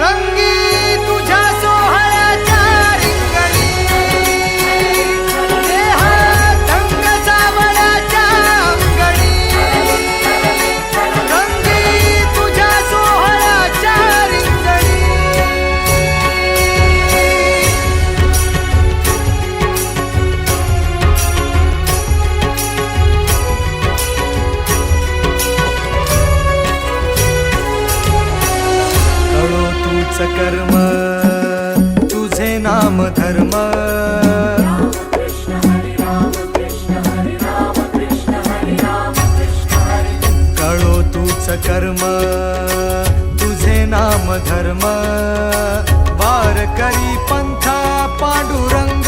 रंगी तुझ्या सोहळ्याच्या रिंगणी देहात रंग सावळ्याच्या अंगणी रंगी तुझ्या सोहळ्याच्या रिंगणी कळो तूच कर्म तुझे नाम धर्म कळो तूच कर्म तुझे नाम धर्म वारकरी पंथा पांडुरंग